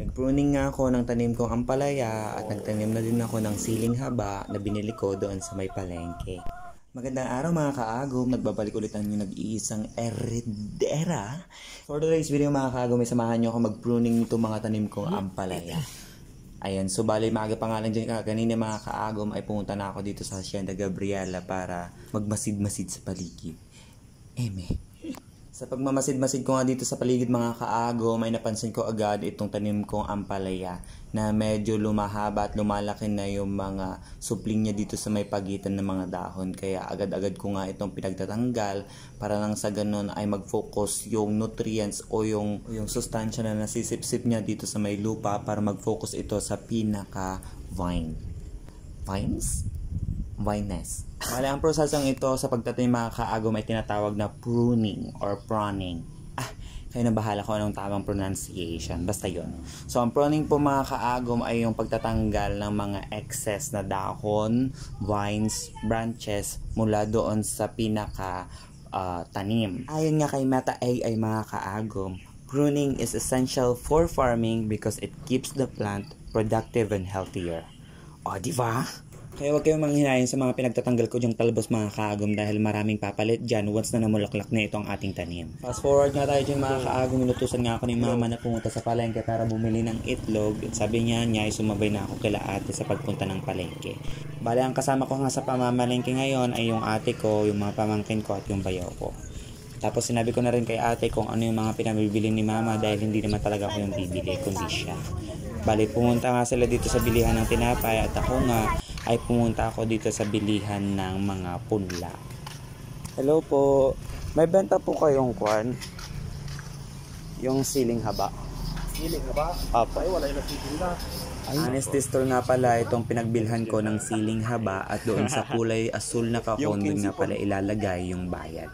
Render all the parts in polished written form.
Nag-pruning nga ako ng tanim kong ampalaya at nagtanim na din ako ng siling haba na binili ko doon sa may palengke. Magandang araw mga kaagom, nagbabalik ulit ang nag-iisang eredera. For today's video mga kaagom, may samahan nyo ako mag-pruning nito mga tanim kong ampalaya. Ayan, so bali maaga pa nga lang dyan kanina mga kaagom ay pumunta na ako dito sa Hacienda Gabriela para magmasid-masid sa paligid. Sa pagmamasid-masid ko nga dito sa paligid mga kaagom ay napansin ko agad itong tanim kong ampalaya na medyo lumahaba at lumalaki na yung mga supling niya dito sa may pagitan ng mga dahon. Kaya agad-agad ko nga itong pinagtatanggal para nang sa ganun ay mag-focus yung nutrients o yung sustansya na nasisipsip niya dito sa may lupa para mag-focus ito sa pinaka-vines. Bale, ang prosesong ito sa pagtatanim mga kaagom ay tinatawag na pruning or proning. Kayo na bahala kung anong tamang pronunciation. Basta yun. So, ang pruning po mga kaagom ay yung pagtatanggal ng mga excess na dahon, vines, branches mula doon sa pinaka tanim. Ayon nga kay Meta AI mga kaagom, pruning is essential for farming because it keeps the plant productive and healthier. O, diba? Kaya huwag kayong manghinayin sa mga pinagtatanggal ko yung talbos mga kaagom dahil maraming papalit dyan once na namulaklak na itong ating tanim. Fast forward nga tayo dyan mga kaagom, inutusan nga ako ni mama na pumunta sa palengke para bumili ng itlog at sabi niya ay sumabay na ako kila ate sa pagpunta ng palengke. Bale, ang kasama ko nga sa pamamalengke ngayon ay yung ate ko, yung mga pamangkin ko at yung bayaw ko. Tapos sinabi ko na rin kay ate kung ano yung mga pinabibili ni mama dahil hindi naman talaga ako yung bibili kundi siya. Bale, pumunta nga sila dito sa bilihan ng tinapay at ako nga ay pumunta ako dito sa bilihan ng mga punla. Hello po. May benta po kayong kwan? Yung siling haba. Siling haba? Opo. Ay, wala yung nasitinda. Honesty store nga pala itong pinagbilhan ko ng siling haba at doon sa kulay asul na kahon doon nga pala ilalagay yung bayad.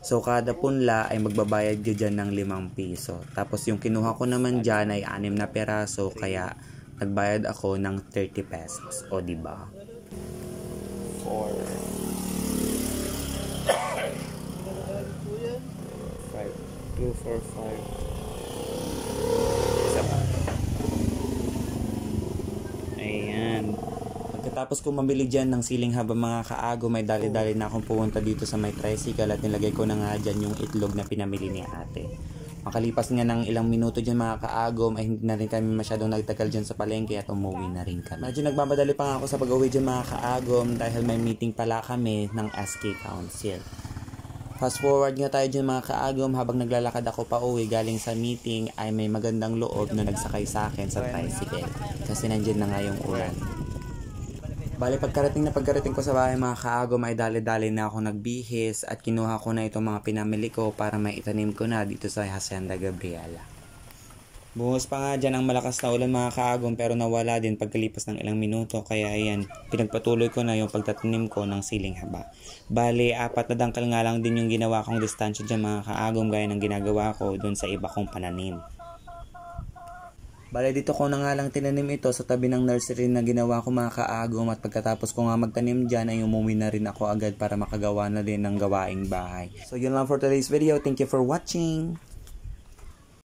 So kada punla ay magbabayad ka dyan ng 5 piso. Tapos yung kinuha ko naman dyan ay 6 na peraso kaya nagbayad ako ng 30 pesos. O diba? 4 5 2 4 5 isa pa. Ayan. Pagkatapos ko mabili dyan ng siling haba mga kaago, may dali-dali na akong pumunta dito sa may tricycle at nilagay ko na nga dyan yung itlog na pinamili ni ate. Makalipas nga ng ilang minuto dyan mga kaagom ay hindi na rin kami masyadong nagtagal dyan sa palengke at umuwi na rin kami. Medyo nagmamadali pa nga ako sa pag-uwi dyan mga kaagom dahil may meeting pala kami ng SK Council. Fast forward nga tayo dyan mga kaagom, habang naglalakad ako pa uwi galing sa meeting ay may magandang loob na nagsakay sa akin sa tricycle kasi nandyan na nga yung ulan. Bale, pagkarating ko sa bahay mga kaagom ay dali-dali na ako nagbihis at kinuha ko na itong mga pinamili ko para may itanim ko na dito sa Hacienda Gabriela. Buhos pa nga dyan ang malakas na ulan mga kaagom pero nawala din pagkalipas ng ilang minuto kaya ayan, pinagpatuloy ko na yung pagtatanim ko ng siling haba. Bale, 4 na dangkal nga lang din yung ginawa kong distansya dyan mga kaagom gaya ng ginagawa ko dun sa iba kong pananim. Bale, dito ko na nga lang tinanim ito sa tabi ng nursery na ginawa ko mga kaagom at pagkatapos ko nga magtanim dyan ay umuwi na rin ako agad para makagawa na din ng gawaing bahay. So yun lang for today's video. Thank you for watching!